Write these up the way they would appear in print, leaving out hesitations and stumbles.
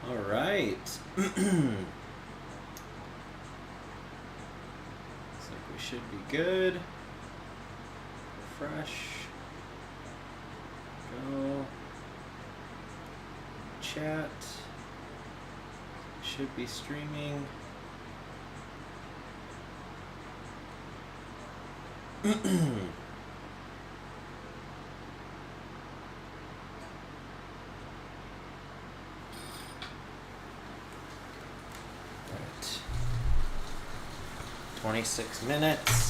All right. Looks like we should be good. Refresh. Go. Chat. Should be streaming. Right. 26 minutes.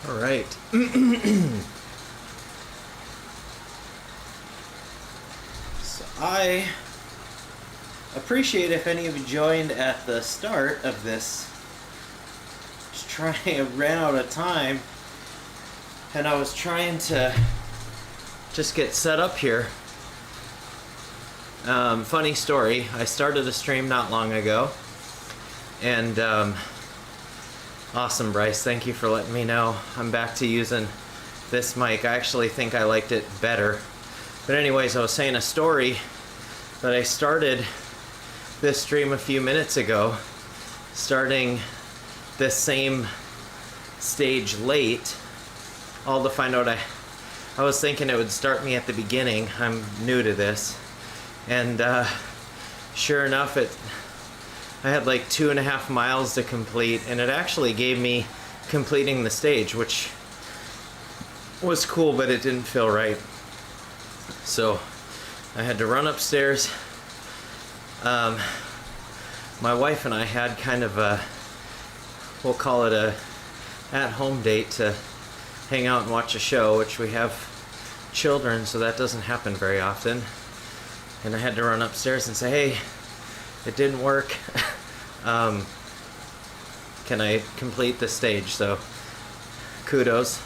All right. So I appreciate if any of you joined at the start of this. I ran out of time and I was trying to just get set up here. Funny story, I started a stream not long ago and awesome, Bryce, thank you for letting me know. I'm back to using this mic. I actually think I liked it better. But anyways, I was saying a story that I started this stream a few minutes ago, starting this same stage late, all to find out I was thinking it would start me at the beginning. I'm new to this. And sure enough, I had like 2.5 miles to complete, and it actually gave me completing the stage, which was cool, but it didn't feel right. So I had to run upstairs. My wife and I had kind of a, we'll call it a at-home date to hang out and watch a show, which we have children, so that doesn't happen very often. And I had to run upstairs and say, hey, it didn't work. Can I complete the stage? So kudos.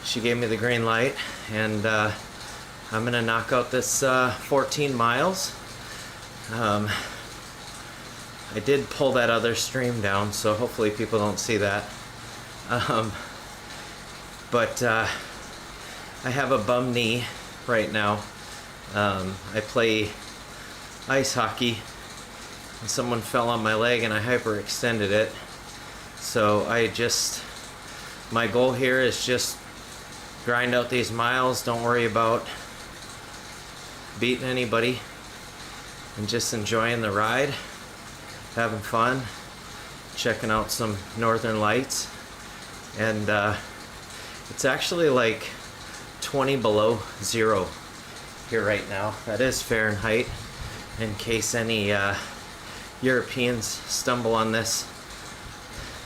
She gave me the green light, and I'm gonna knock out this 14 miles. I did pull that other stream down, so hopefully people don't see that. But I have a bum knee right now. I play ice hockey, and someone fell on my leg and I hyperextended it. So my goal here is just grind out these miles, don't worry about beating anybody, and just enjoying the ride, having fun, checking out some northern lights. And it's actually like 20 below zero here right now. That is Fahrenheit, in case any Europeans stumble on this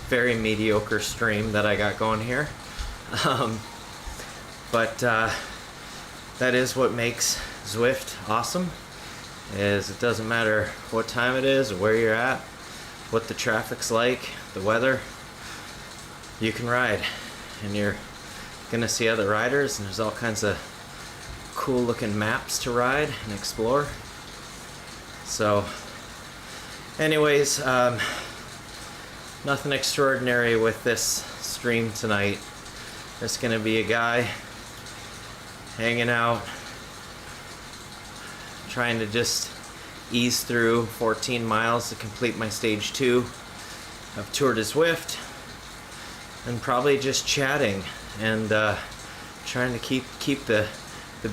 very mediocre stream that I got going here. But that is what makes Zwift awesome, is it doesn't matter what time it is or where you're at, what the traffic's like, the weather, you can ride, and you're gonna see other riders, and there's all kinds of cool looking maps to ride and explore. So anyways, nothing extraordinary with this stream tonight. There's gonna be a guy hanging out, trying to just ease through 14 miles to complete my stage 2 of Tour de Zwift, and probably just chatting and trying to keep the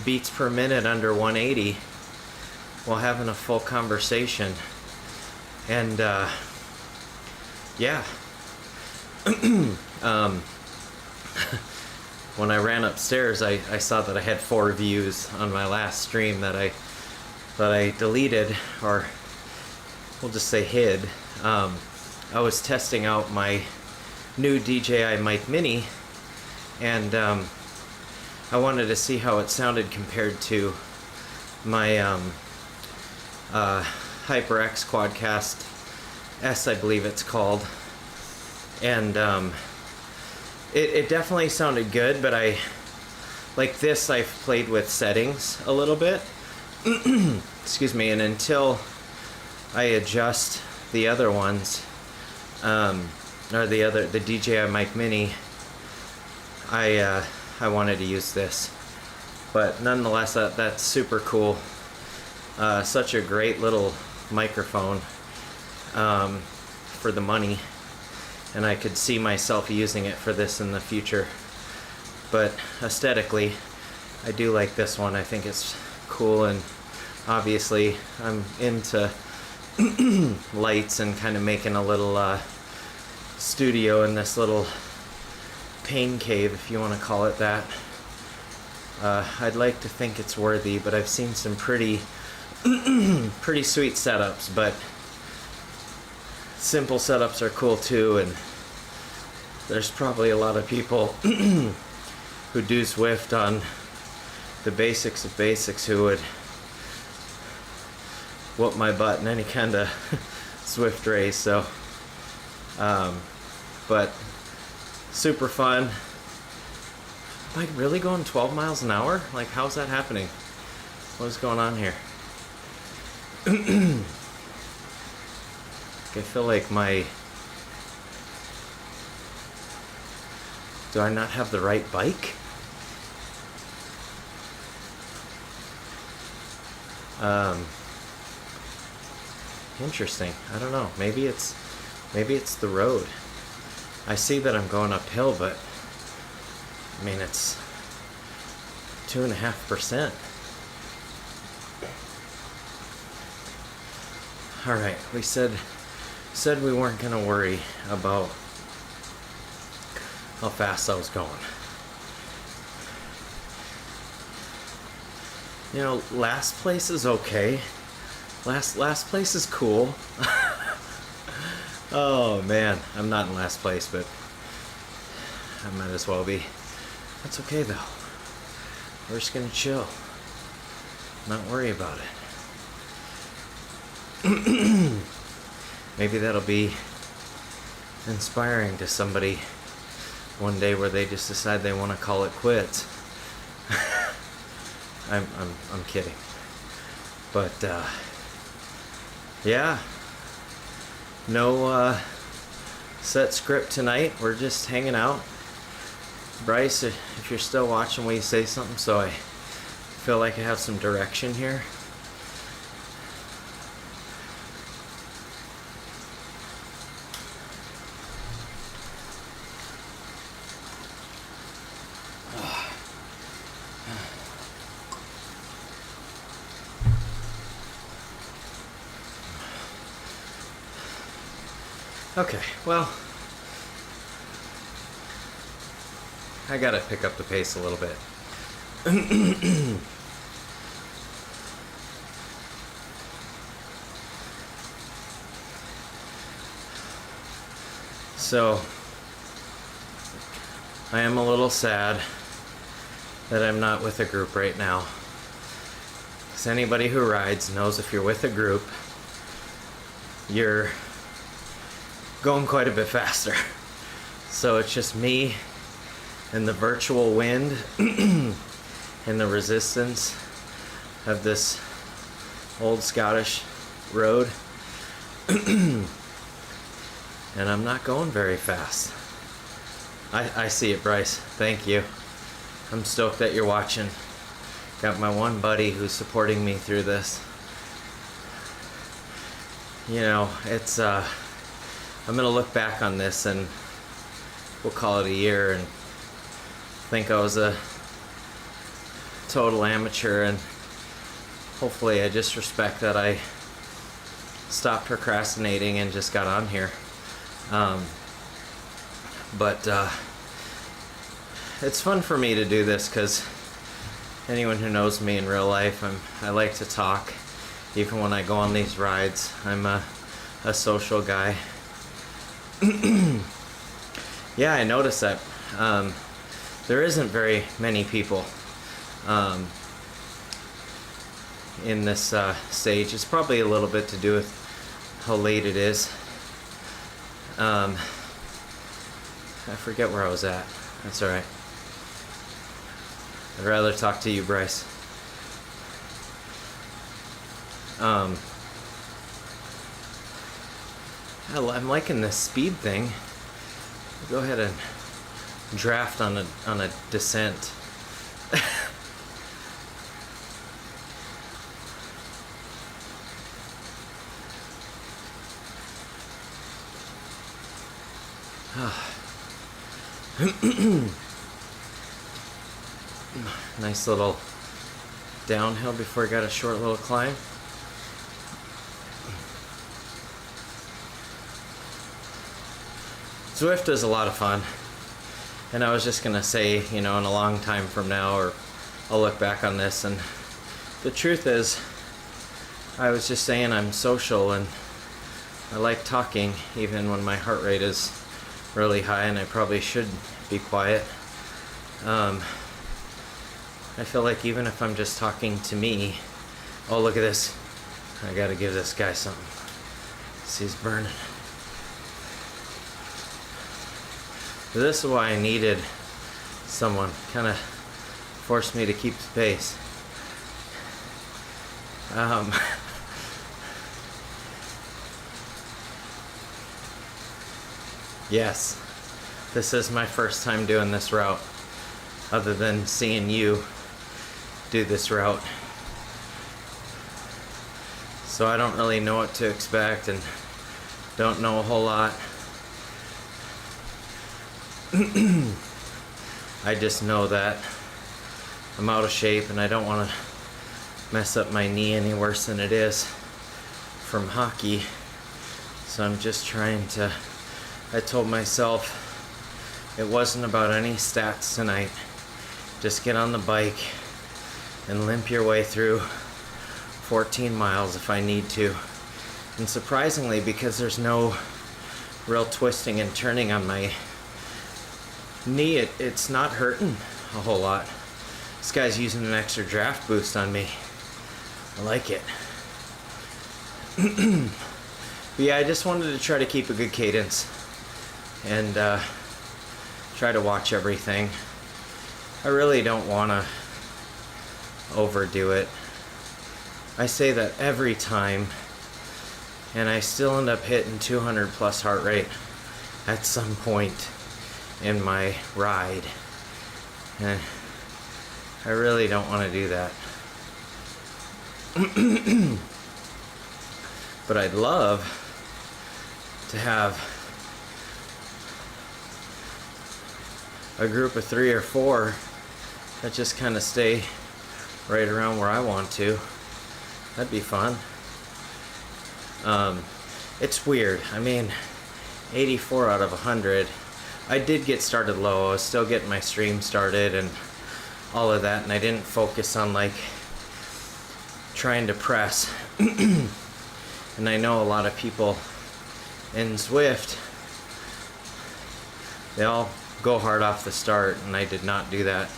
beats per minute under 180 while having a full conversation. And yeah. When I ran upstairs, I saw that I had 4 views on my last stream that I deleted, or we'll just say hid. I was testing out my new DJI Mic Mini, and I wanted to see how it sounded compared to my HyperX Quadcast S, I believe it's called. And it definitely sounded good, but like this, I've played with settings a little bit. Excuse me, and until I adjust the other ones, or the DJI Mic Mini, I wanted to use this. But nonetheless, that's super cool. Such a great little microphone for the money, and I could see myself using it for this in the future. But aesthetically, I do like this one. I think it's cool, and obviously I'm into lights and kind of making a little studio in this little pain cave, if you want to call it that. I'd like to think it's worthy, but I've seen some pretty sweet setups, but simple setups are cool too, and there's probably a lot of people who do Zwift on the basics of basics who would whoop my butt in any kind of Zwift race. So but super fun. Am I really going 12 miles an hour? Like, how's that happening? What is going on here? I feel like do I not have the right bike? Interesting. I don't know. Maybe it's the road. I see that I'm going uphill, but I mean, it's 2.5%. All right, we said we weren't gonna worry about how fast I was going. You know, last place is okay. Last place is cool. Oh man, I'm not in last place, but I might as well be. That's okay though. We're just gonna chill, not worry about it. Maybe that'll be inspiring to somebody one day where they just decide they want to call it quits. I'm kidding, but yeah, no set script tonight. We're just hanging out. Bryce, if you're still watching, will you say something so I feel like I have some direction here? Okay, well, I gotta pick up the pace a little bit. So, I am a little sad that I'm not with a group right now. Because anybody who rides knows if you're with a group, you're going quite a bit faster. So it's just me and the virtual wind and the resistance of this old Scottish road. And I'm not going very fast. I see it, Bryce. Thank you. I'm stoked that you're watching. Got my one buddy who's supporting me through this. You know, it's I'm gonna look back on this and we'll call it a year and think I was a total amateur, and hopefully I just respect that I stopped procrastinating and just got on here. But it's fun for me to do this because anyone who knows me in real life, I like to talk. Even when I go on these rides, I'm a social guy. Yeah, I noticed that there isn't very many people in this stage. It's probably a little bit to do with how late it is. I forget where I was at. That's alright. I'd rather talk to you, Bryce. I'm liking this speed thing. Go ahead and draft on a descent. Nice little downhill before I got a short little climb. Zwift is a lot of fun, and I was just gonna say, you know, in a long time from now, or I'll look back on this, and the truth is, I was just saying I'm social and I like talking even when my heart rate is really high, and I probably should be quiet. I feel like even if I'm just talking to me, oh look at this, I gotta give this guy something. See, he's burning. This is why I needed someone, kind of forced me to keep the pace. Yes, this is my first time doing this route, other than seeing you do this route. So I don't really know what to expect and don't know a whole lot. I just know that I'm out of shape and I don't want to mess up my knee any worse than it is from hockey. So I'm just trying to, I told myself it wasn't about any stats tonight. Just get on the bike and limp your way through 14 miles if I need to. And surprisingly, because there's no real twisting and turning on my knee, it's not hurting a whole lot. This guy's using an extra draft boost on me. I like it. But yeah, I just wanted to try to keep a good cadence and try to watch everything. I really don't want to overdo it. I say that every time, and I still end up hitting 200 plus heart rate at some point in my ride. And I really don't want to do that. But I'd love to have a group of 3 or 4 that just kind of stay right around where I want to. That'd be fun. It's weird. I mean, 84 out of 100. I did get started low. I was still getting my stream started and all of that, and I didn't focus on like trying to press. And I know a lot of people in Zwift, they all go hard off the start, and I did not do that.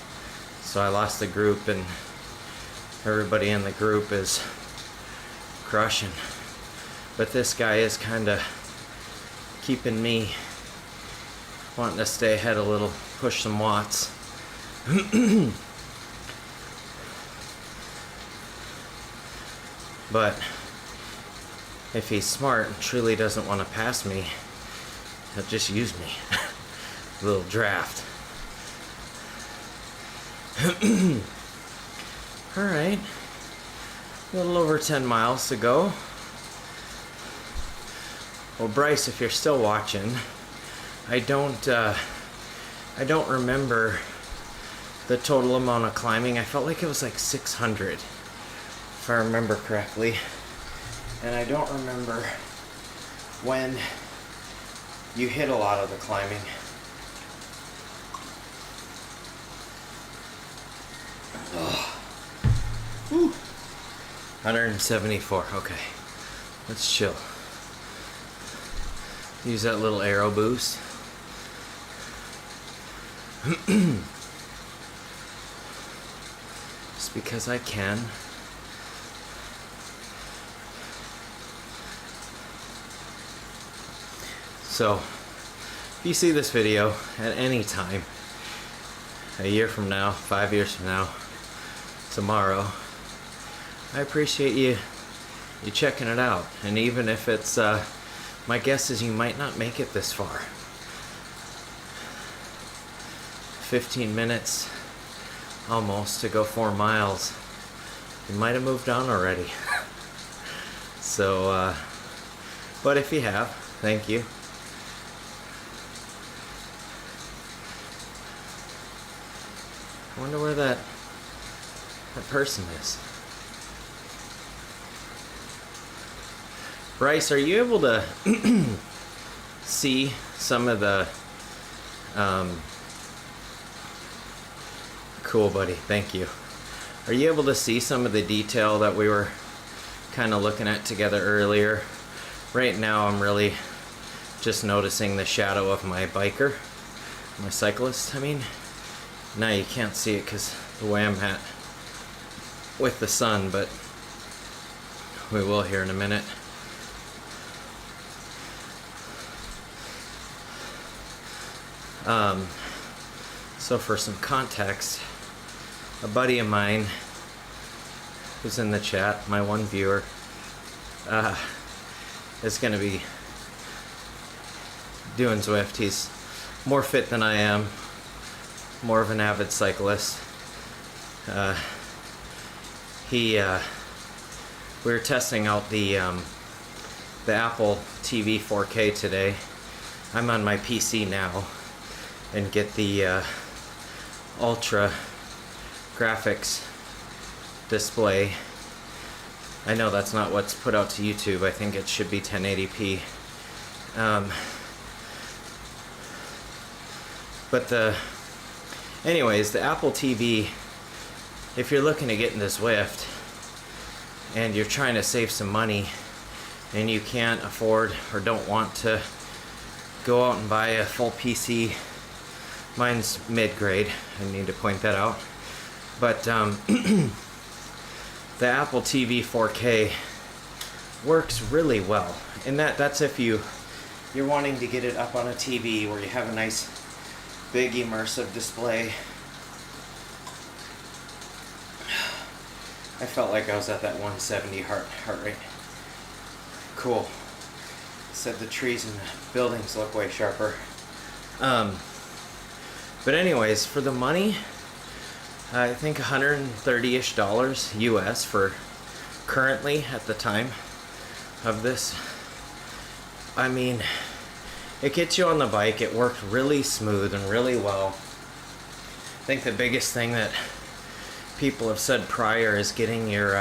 So I lost the group, and everybody in the group is crushing. But this guy is kind of keeping me wanting to stay ahead a little, push some watts. But if he's smart and truly doesn't want to pass me, he'll just use me. A little draft. Alright. A little over 10 miles to go. Well, Bryce, if you're still watching, I don't remember the total amount of climbing. I felt like it was like 600, if I remember correctly. And I don't remember when you hit a lot of the climbing. Oh. Whew. 174, okay. Let's chill. Use that little arrow boost. Just because I can. So, if you see this video at any time, a year from now, 5 years from now, tomorrow, I appreciate you checking it out. And even if it's, my guess is you might not make it this far. 15 minutes almost to go 4 miles. You might have moved on already. So, but if you have, thank you. I wonder where that person is. Bryce, are you able to see some of the cool, buddy, thank you. Are you able to see some of the detail that we were kind of looking at together earlier? Right now I'm really just noticing the shadow of my biker, my cyclist, I mean. Now you can't see it because the way I'm at with the sun, but we will here in a minute. So for some context, a buddy of mine who's in the chat, my one viewer, is going to be doing Zwift. He's more fit than I am, more of an avid cyclist. We were testing out the Apple TV 4K today. I'm on my PC now and get the ultra graphics display. I know that's not what's put out to YouTube. I think it should be 1080p. Anyways, the Apple TV, if you're looking to get into Zwift and you're trying to save some money and you can't afford or don't want to go out and buy a full PC, mine's mid-grade, I need to point that out, but the Apple TV 4K works really well, and that's if you're wanting to get it up on a TV where you have a nice big immersive display. I felt like I was at that 170 heart rate. Cool. Said the trees and the buildings look way sharper. But anyways, for the money, I think $130-ish US for currently at the time of this. I mean, it gets you on the bike. It worked really smooth and really well. I think the biggest thing that people have said prior is getting your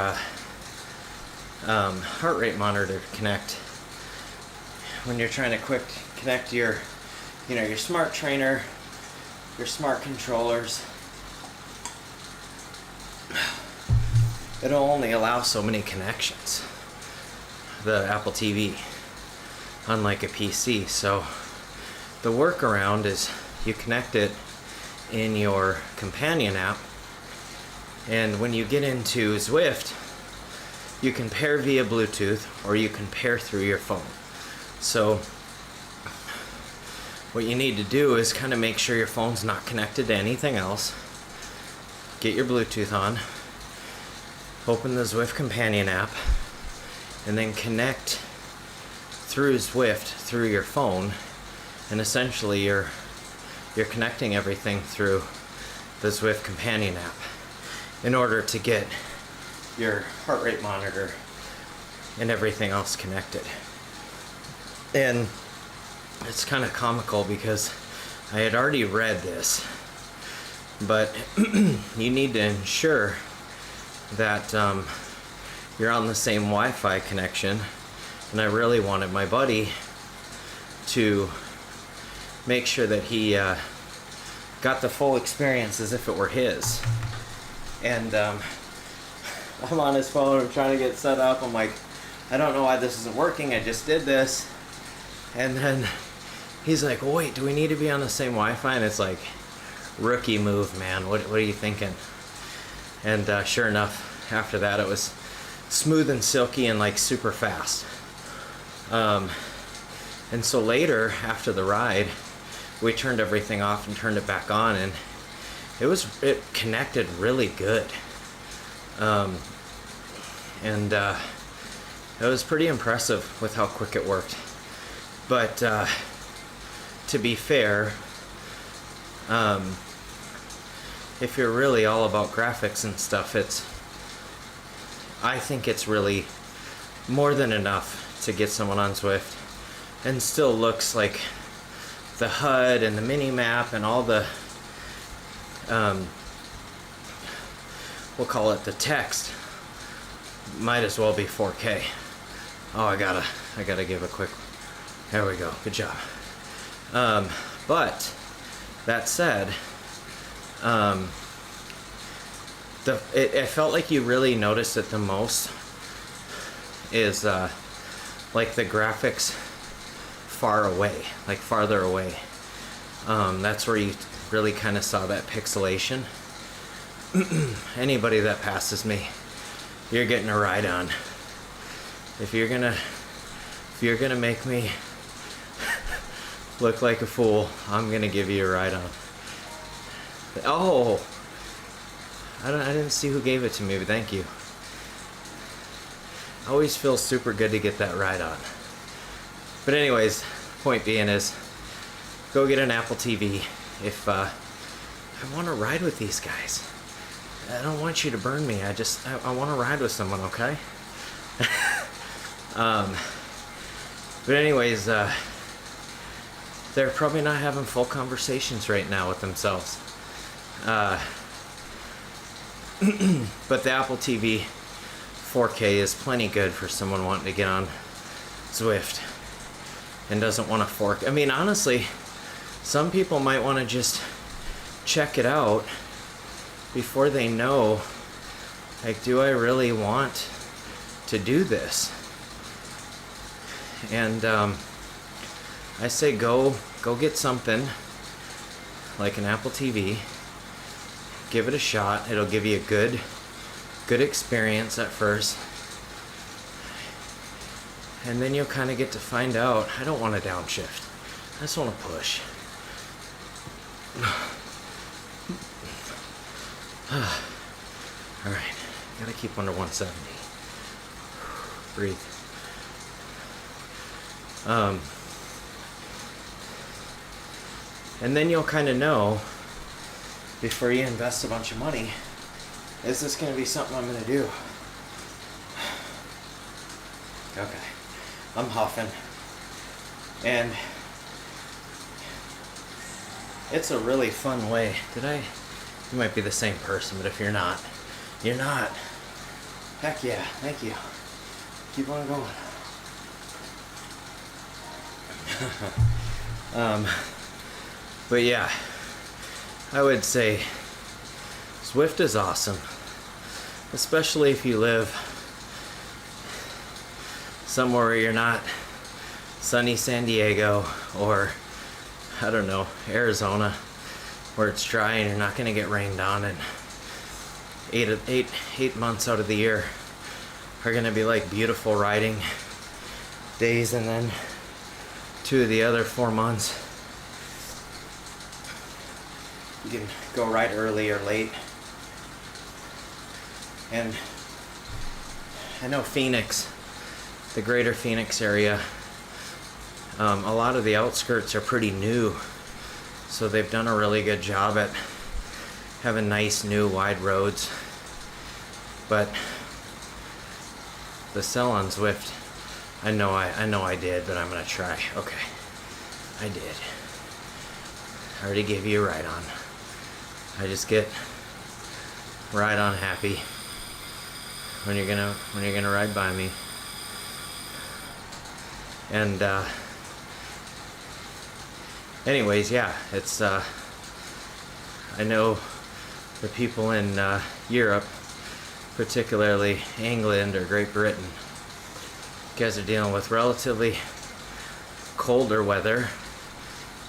heart rate monitor to connect. When you're trying to connect your smart trainer, your smart controllers, it'll only allow so many connections, the Apple TV, unlike a PC. So the workaround is you connect it in your companion app, and when you get into Zwift, you can pair via Bluetooth or you can pair through your phone. So what you need to do is kind of make sure your phone's not connected to anything else. Get your Bluetooth on, open the Zwift companion app, and then connect through Zwift through your phone, and essentially you're connecting everything through the Zwift companion app in order to get your heart rate monitor and everything else connected. And it's kind of comical because I had already read this, but you need to ensure that you're on the same Wi-Fi connection, and I really wanted my buddy to make sure that he got the full experience as if it were his. And I'm on his phone, I'm trying to get set up, I'm like, I don't know why this isn't working, I just did this. And then he's like, well, wait, do we need to be on the same Wi-Fi? And it's like, rookie move, man, what are you thinking? And sure enough, after that it was smooth and silky and like super fast. And so later, after the ride, we turned everything off and turned it back on, and it connected really good. And it was pretty impressive with how quick it worked. But to be fair, if you're really all about graphics and stuff, I think it's really more than enough to get someone on Zwift, and still looks like the HUD and the mini map and all the we'll call it the text might as well be 4K. Oh, I gotta give a quick, there we go, good job. But that said, it felt like you really noticed it the most is like the graphics far away, like farther away. That's where you really kind of saw that pixelation. Anybody that passes me, you're getting a ride on. If you're gonna make me look like a fool, I'm gonna give you a ride on. Oh, I didn't see who gave it to me, but thank you. Always feels super good to get that ride on. But anyways, point being is, go get an Apple TV if I want to ride with these guys. I don't want you to burn me. I want to ride with someone, okay? But anyways, they're probably not having full conversations right now with themselves. But the Apple TV 4K is plenty good for someone wanting to get on Zwift and doesn't want to fork. I mean, honestly, some people might want to just check it out before they know, like, do I really want to do this? And I say go get something like an Apple TV, give it a shot. It'll give you a good experience at first, and then you'll kind of get to find out, I don't want to downshift, I just want to push. All right, gotta keep under 170. Breathe. And then you'll kind of know, before you invest a bunch of money, is this going to be something I'm going to do? Okay, I'm huffing, and it's a really fun way. You might be the same person, but if you're not, you're not. Heck yeah, thank you. Keep on going. But yeah, I would say Zwift is awesome, especially if you live somewhere where you're not sunny San Diego or, I don't know, Arizona, where it's dry and you're not going to get rained on, and eight months out of the year are going to be like beautiful riding days, and then 2 of the other 4 months you can go ride early or late. And I know Phoenix, the greater Phoenix area, a lot of the outskirts are pretty new, so they've done a really good job at having nice new wide roads. But the sell on Zwift, I know I did, but I'm gonna try. Okay, I did. I already gave you a ride on. I just get ride on happy when you're gonna ride by me. And anyways, yeah, it's I know the people in Europe, particularly England or Great Britain, you guys are dealing with relatively colder weather,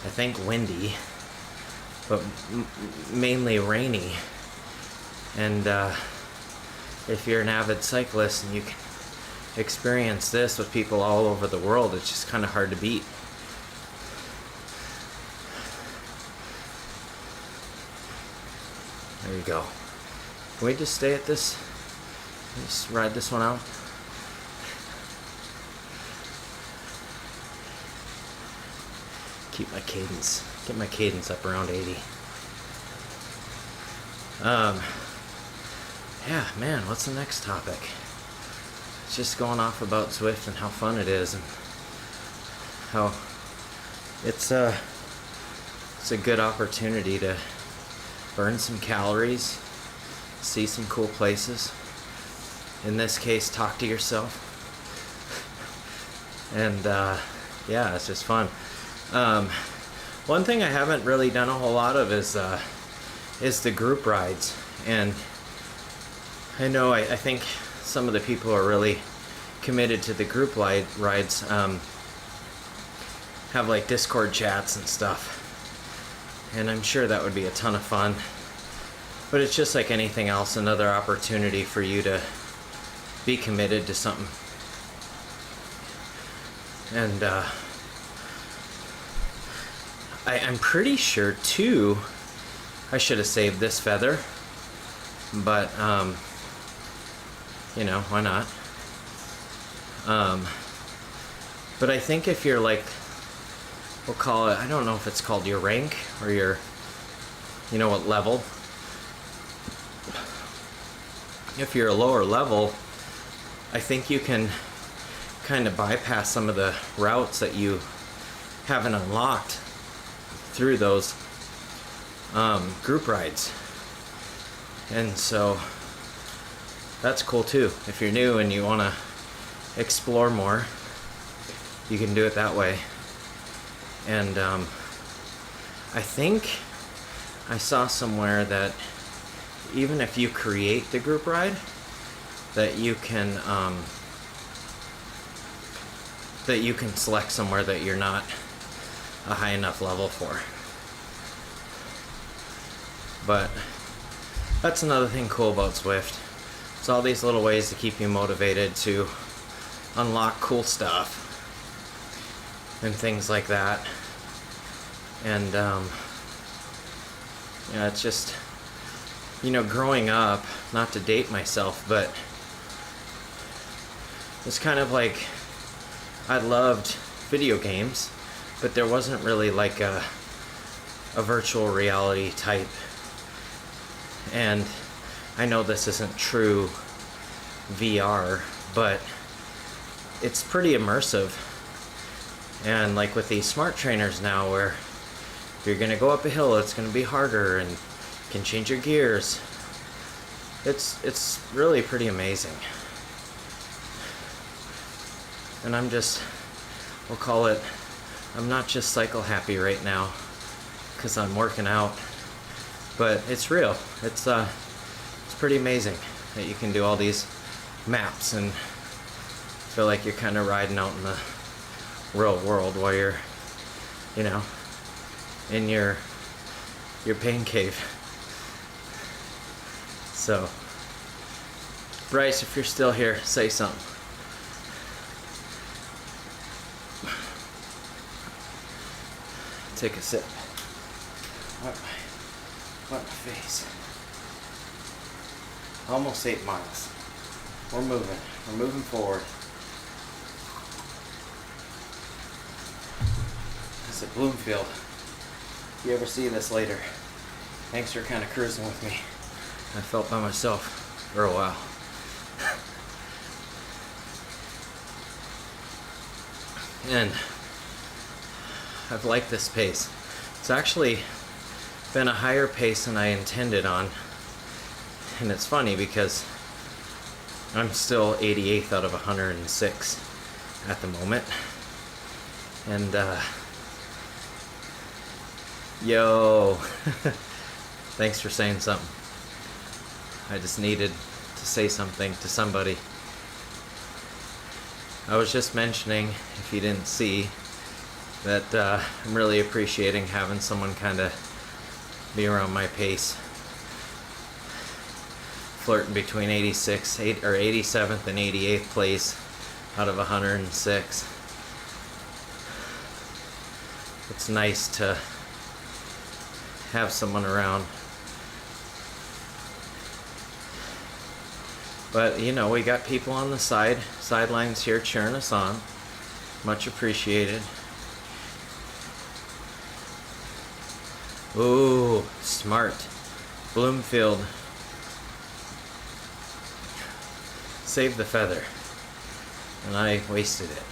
I think windy, but mainly rainy. And if you're an avid cyclist and you can experience this with people all over the world, it's just kind of hard to beat. There you go. Can we just stay at this? Just ride this one out? Keep my cadence. Get my cadence up around 80. Yeah, man, what's the next topic? It's just going off about Zwift and how fun it is and how it's a good opportunity to burn some calories, see some cool places. In this case, talk to yourself. And yeah, it's just fun. One thing I haven't really done a whole lot of is the group rides. And I know I think some of the people who are really committed to the group rides have like Discord chats and stuff. And I'm sure that would be a ton of fun. But it's just like anything else, another opportunity for you to be committed to something. And I'm pretty sure too, I should have saved this feather, but you know, why not? But I think if you're like, we'll call it, I don't know if it's called your rank or your, you know what level. If you're a lower level, I think you can kind of bypass some of the routes that you haven't unlocked through those group rides. And so that's cool too. If you're new and you want to explore more, you can do it that way. And I think I saw somewhere that even if you create the group ride, that you can select somewhere that you're not a high enough level for. But that's another thing cool about Zwift. It's all these little ways to keep you motivated to unlock cool stuff and things like that. And yeah, it's just, you know, growing up, not to date myself, but it's kind of like I loved video games, but there wasn't really like a virtual reality type. And I know this isn't true VR, but it's pretty immersive. And like with these smart trainers now, where if you're gonna go up a hill, it's gonna be harder and you can change your gears. It's really pretty amazing. And I'm just, we'll call it, I'm not just cycle happy right now because I'm working out, but it's real. It's pretty amazing that you can do all these maps and feel like you're kind of riding out in the real world while you're, you know, in your pain cave. So, Bryce, if you're still here, say something. Take a sip. Wipe my face. Almost 8 miles. We're moving. We're moving forward. It's at Bloomfield. If you ever see this later, thanks for kind of cruising with me. I felt by myself for a while. And I've liked this pace. It's actually been a higher pace than I intended on. And it's funny because I'm still 88th out of 106 at the moment. And yo, thanks for saying something. I just needed to say something to somebody. I was just mentioning, if you didn't see, that I'm really appreciating having someone kind of be around my pace, flirting between 87th and 88th place out of 106. It's nice to have someone around. But you know, we got people on the sidelines here cheering us on. Much appreciated. Ooh, smart. Bloomfield. Saved the feather. And I wasted it.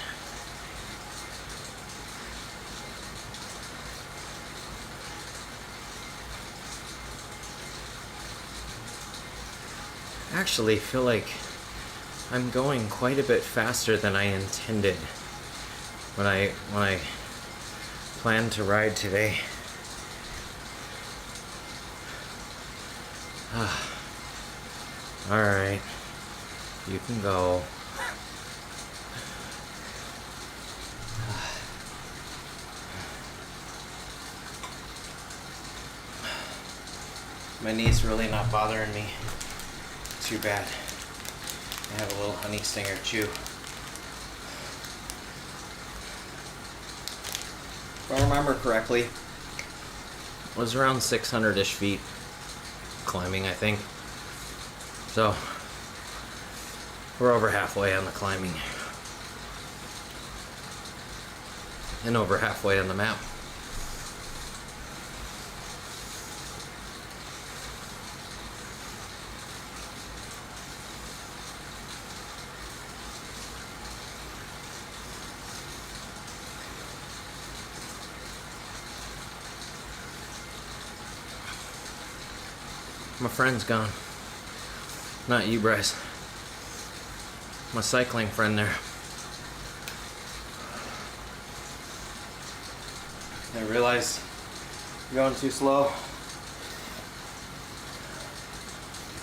Actually feel like I'm going quite a bit faster than I intended when I planned to ride today. All right, you can go. My knee's really not bothering me too bad. I have a little honey stinger chew. If I remember correctly, it was around 600-ish feet climbing, I think. So we're over halfway on the climbing and over halfway on the map. My friend's gone. Not you, Bryce. My cycling friend there. I realized you're going too slow.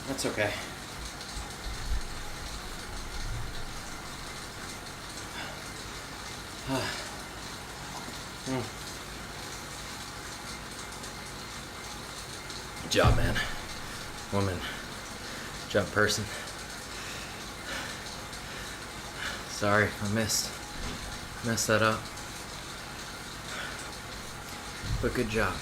That's okay. Good job, man. Woman. Good job, person. Sorry if I messed that up. But good job.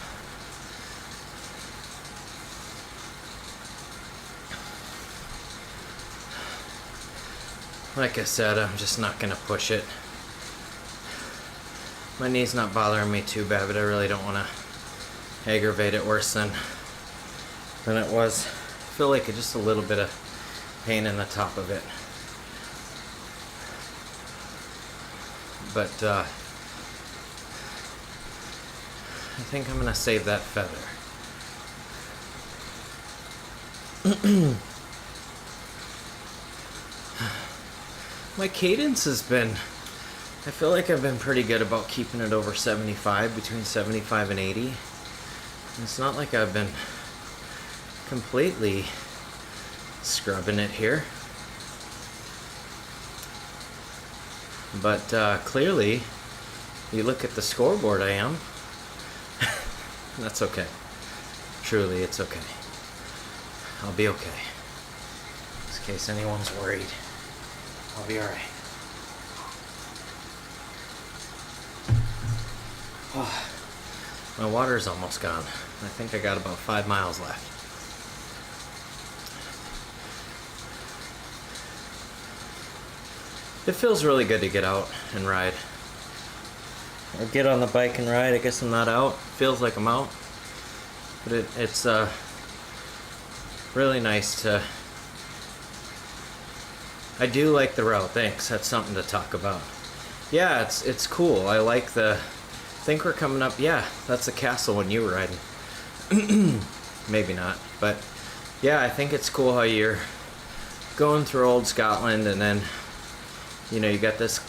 Like I said, I'm just not gonna push it. My knee's not bothering me too bad, but I really don't want to aggravate it worse than it was. I feel like just a little bit of pain in the top of it. But I think I'm gonna save that feather. My cadence has been, I feel like I've been pretty good about keeping it over 75, between 75 and 80. It's not like I've been completely scrubbing it here. But clearly, you look at the scoreboard, I am. That's okay. Truly, it's okay. I'll be okay. In case anyone's worried, I'll be alright. Oh, my water's almost gone. I think I got about 5 miles left. It feels really good to get out and ride. Or get on the bike and ride. I guess I'm not out. Feels like I'm out. But it's really nice to... I do like the route. Thanks. That's something to talk about. Yeah, it's cool. I like the... I think we're coming up... Yeah, that's the castle when you were riding. Maybe not. But yeah, I think it's cool how you're going through old Scotland, and then, you know, you got this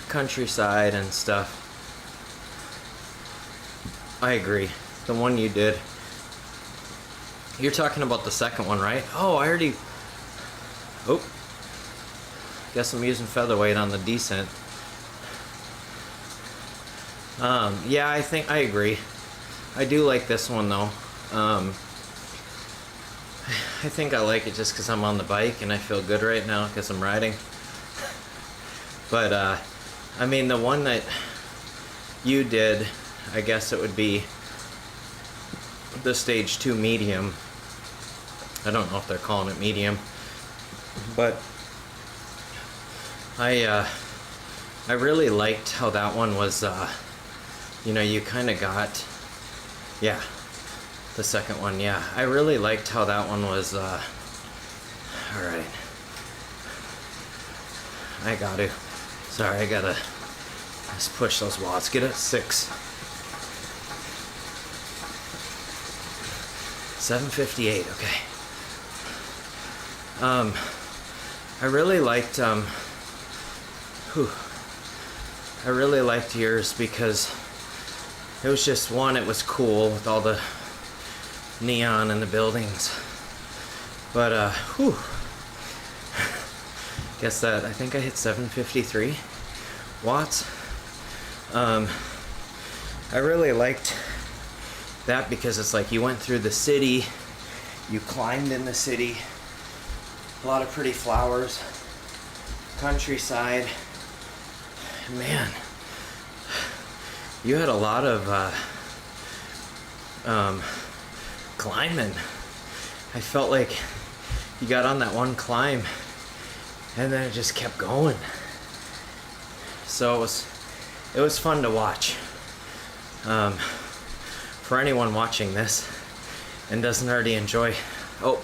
countryside and stuff. I agree. The one you did. You're talking about the second one, right? Oh, I already... Oh. Guess I'm using featherweight on the descent. Yeah, I think I agree. I do like this one though. I think I like it just because I'm on the bike and I feel good right now because I'm riding. But I mean, the one that you did, I guess it would be the stage 2 medium. I don't know if they're calling it medium, but I really liked how that one was. You know, you kind of got, yeah, the second one, yeah. I really liked how that one was, all right. I got to, sorry, I gotta just push those watts. Get it, 6. 7:58, okay. I really liked, I really liked yours because it was just, one, it was cool with all the neon in the buildings. But, guess that, I think I hit 753 watts. I really liked that because it's like you went through the city, you climbed in the city, a lot of pretty flowers, countryside. Man, you had a lot of climbing. I felt like you got on that one climb and then it just kept going. So it was fun to watch. For anyone watching this and doesn't already enjoy, oh,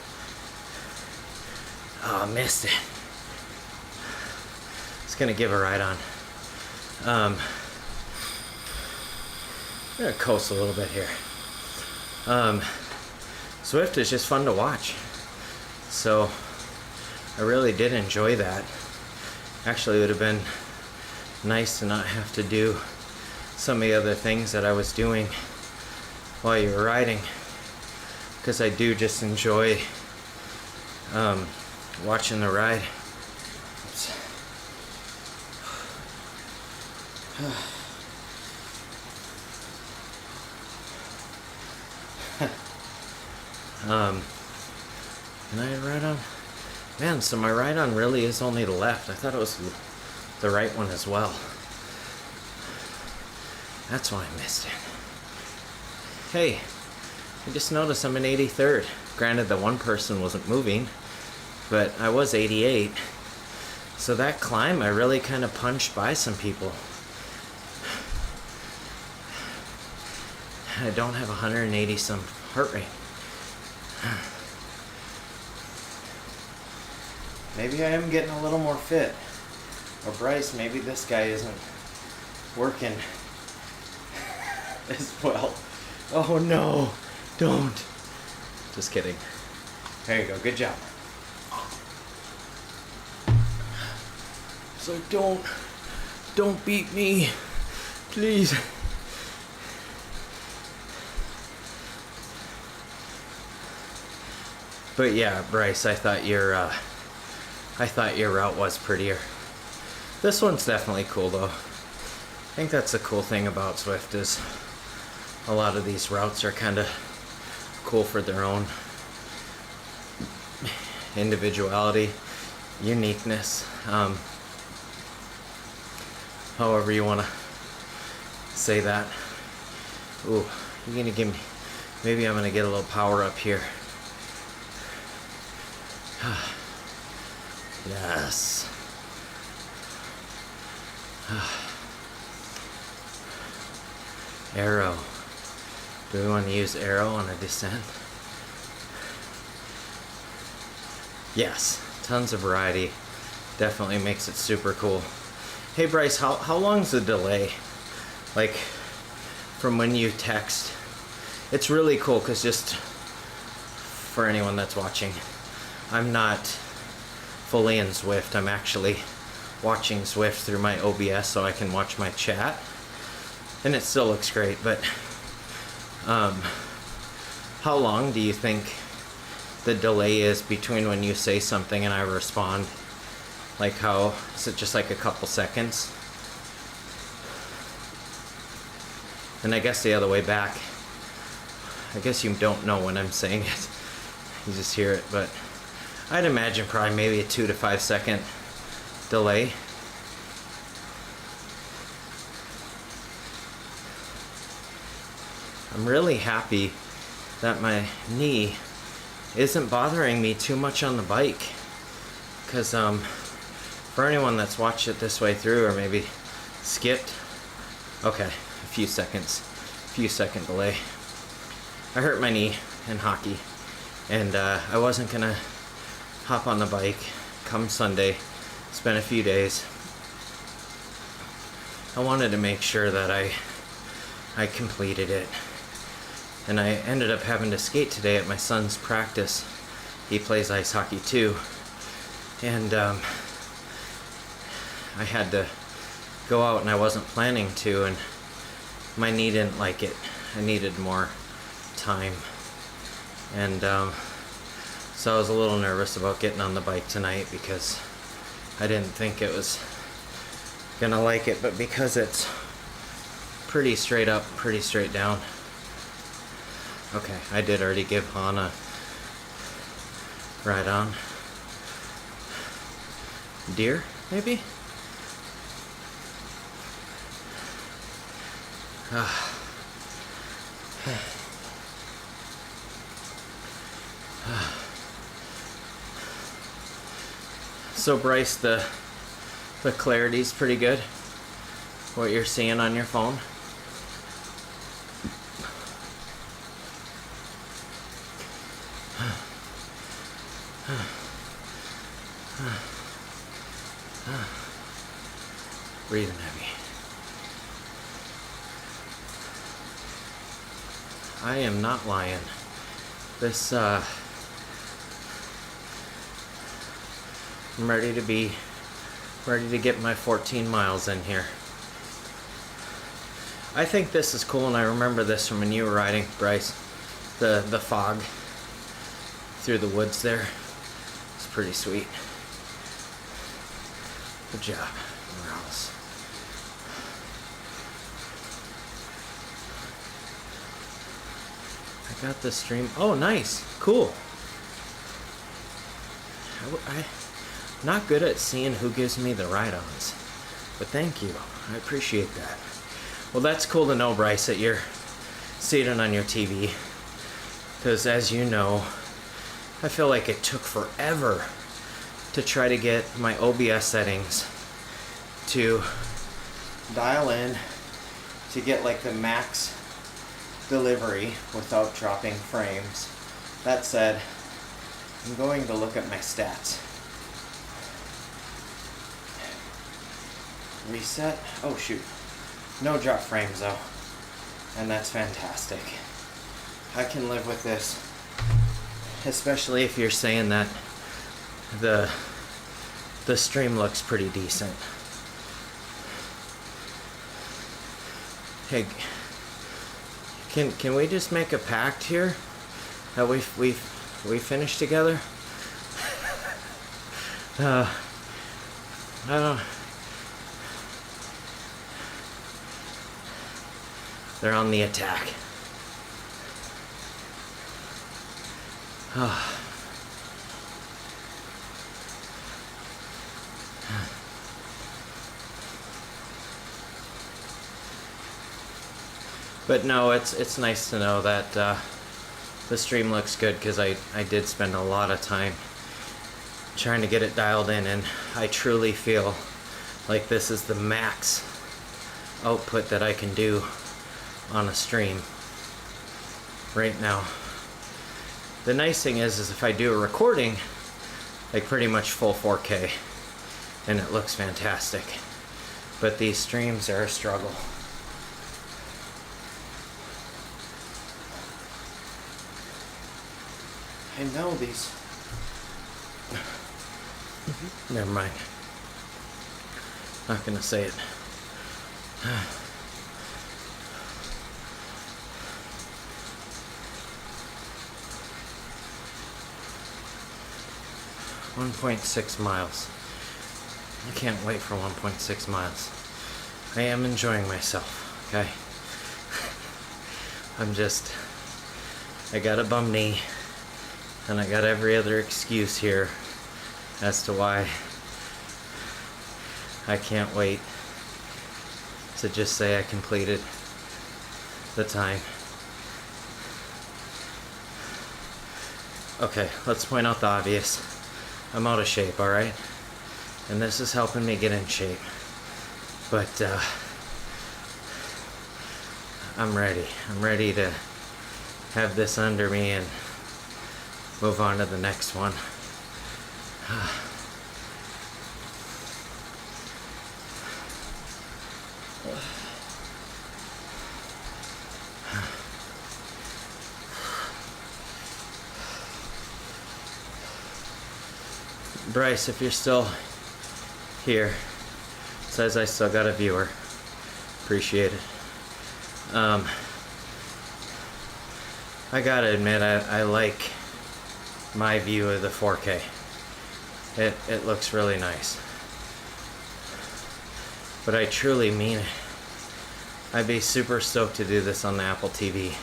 missed it. It's gonna give a ride on. I'm gonna coast a little bit here. Zwift is just fun to watch. So I really did enjoy that. Actually, it would have been nice to not have to do some of the other things that I was doing while you were riding, because I do just enjoy watching the ride. Oops. And I ride on, man, so my ride on really is only the left. I thought it was the right one as well. That's why I missed it. Hey, I just noticed I'm in 83rd. Granted, the one person wasn't moving, but I was 88. So that climb, I really kind of punched by some people. I don't have 180 some heart rate. Maybe I am getting a little more fit. Or Bryce, maybe this guy isn't working as well. Oh no, don't. Just kidding. There you go, good job. So don't beat me, please. But yeah, Bryce, I thought your route was prettier. This one's definitely cool though. I think that's the cool thing about Zwift is a lot of these routes are kind of cool for their own individuality, uniqueness, however you want to say that. Ooh, you're gonna give me, maybe I'm gonna get a little power up here. Yes. Arrow. Do we want to use arrow on a descent? Yes. Tons of variety. Definitely makes it super cool. Hey Bryce, how long's the delay? Like from when you text? It's really cool because just for anyone that's watching, I'm not fully in Zwift. I'm actually watching Zwift through my OBS so I can watch my chat. And it still looks great, but how long do you think the delay is between when you say something and I respond? Like how, is it just like a couple seconds? And I guess the other way back, I guess you don't know when I'm saying it. You just hear it, but I'd imagine probably maybe a 2 to 5 second delay. I'm really happy that my knee isn't bothering me too much on the bike, because for anyone that's watched it this way through or maybe skipped, okay, a few second delay. I hurt my knee in hockey, and I wasn't gonna hop on the bike come Sunday, spend a few days. I wanted to make sure that I completed it. And I ended up having to skate today at my son's practice. He plays ice hockey too. And I had to go out, and I wasn't planning to, and my knee didn't like it. I needed more time. And so I was a little nervous about getting on the bike tonight because I didn't think it was gonna like it, but because it's pretty straight up, pretty straight down. Okay, I did already give Han a ride on. Deer, maybe? So Bryce, the clarity's pretty good. What you're seeing on your phone? Breathing heavy. I am not lying. This, I'm ready to get my 14 miles in here. I think this is cool, and I remember this from when you were riding, Bryce. The fog through the woods there. It's pretty sweet. Good job, Morales. I got the stream. Oh, nice. Cool. I'm not good at seeing who gives me the ride-ons, but thank you. I appreciate that. Well, that's cool to know, Bryce, that you're seated on your TV, because as you know, I feel like it took forever to try to get my OBS settings to dial in to get like the max delivery without dropping frames. That said, I'm going to look at my stats. Reset. Oh shoot. No drop frames though. And that's fantastic. I can live with this. Especially if you're saying that the stream looks pretty decent. Hey, can we just make a pact here that we finish together? I don't. They're on the attack. But no, it's nice to know that the stream looks good, because I did spend a lot of time trying to get it dialed in, and I truly feel like this is the max output that I can do on a stream right now. The nice thing is if I do a recording, like pretty much full 4K, and it looks fantastic. But these streams are a struggle. I know these Never mind. Not gonna say it. .6 miles. I can't wait for 1.6 miles. I am enjoying myself, okay? I got a bum knee, and I got every other excuse here as to why I can't wait to just say I completed the time. Okay, let's point out the obvious. I'm out of shape, alright? And this is helping me get in shape. But, I'm ready. I'm ready to have this under me and move on to the next one. Bryce, if you're still here, says I still got a viewer. Appreciate it. I gotta admit, I like my view of the 4K. It looks really nice. But I truly mean it. I'd be super stoked to do this on the Apple TV.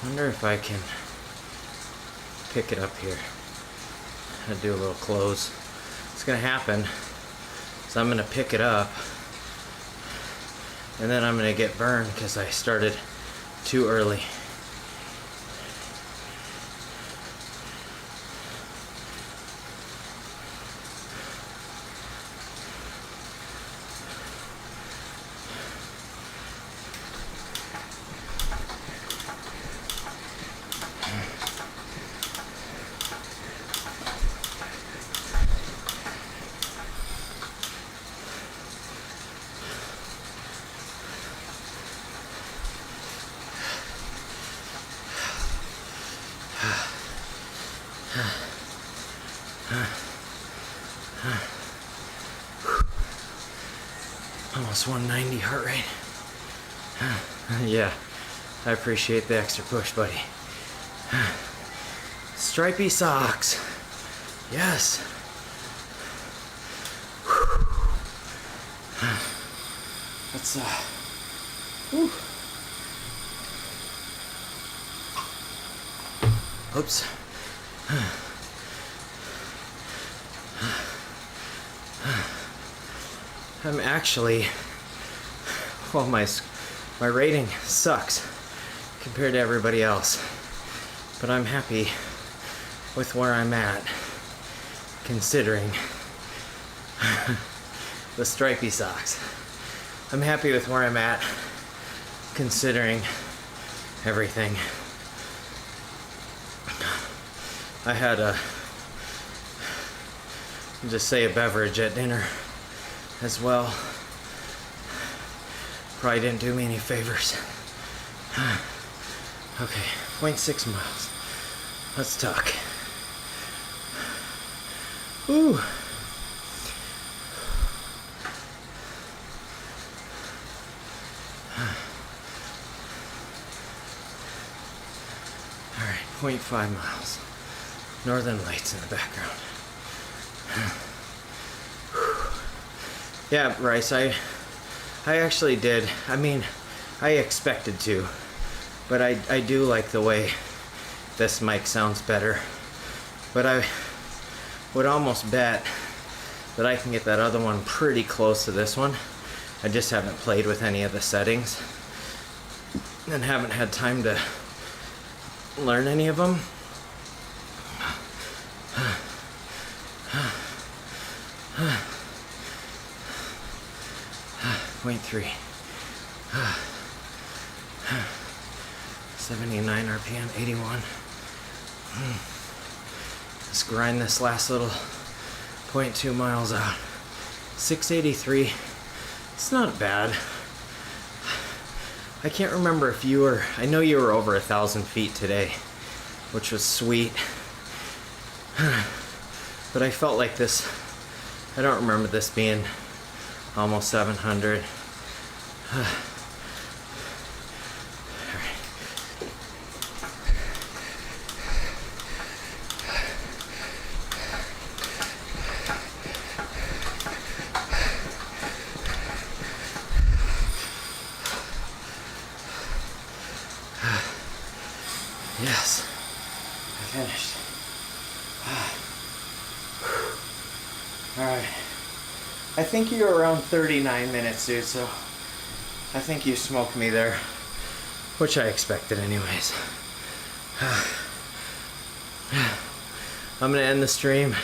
Wonder if I can pick it up here. I'll do a little close. What's gonna happen is I'm gonna pick it up and then I'm gonna get burned because I started too early. Almost 190 heart rate. Yeah, I appreciate the extra push, buddy. Stripy socks. Yes. Let's whew. Oops. I'm actually, well, my rating sucks compared to everybody else, but I'm happy with where I'm at, considering the stripy socks. I'm happy with where I'm at, considering everything. I had just say a beverage at dinner as well. Probably didn't do me any favors. Okay, 0.6 miles. Let's talk. Ooh. All right, 0.5 miles. Northern Lights in the background. Yeah, Bryce, I actually did. I mean, I expected to, but I do like the way this mic sounds better. But I would almost bet that I can get that other one pretty close to this one. I just haven't played with any of the settings and haven't had time to learn any of them. 0.3. 79 RPM, 81. Let's grind this last little 0.2 miles out. 683. It's not bad. I can't remember if you were, I know you were over 1,000 feet today. which was sweet. But I felt like this, I don't remember this being almost 700. Yes, I finished. Alright. I think you were around 39 minutes, dude, so I think you smoked me there, which I expected anyways. I'm gonna end the stream.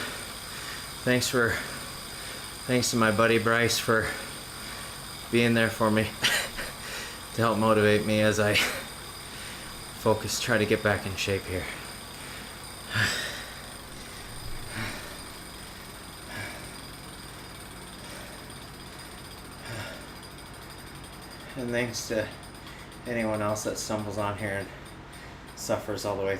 Thanks to my buddy Bryce for being there for me to help motivate me as I try to get back in shape here. And thanks to anyone else that stumbles on here and suffers all the way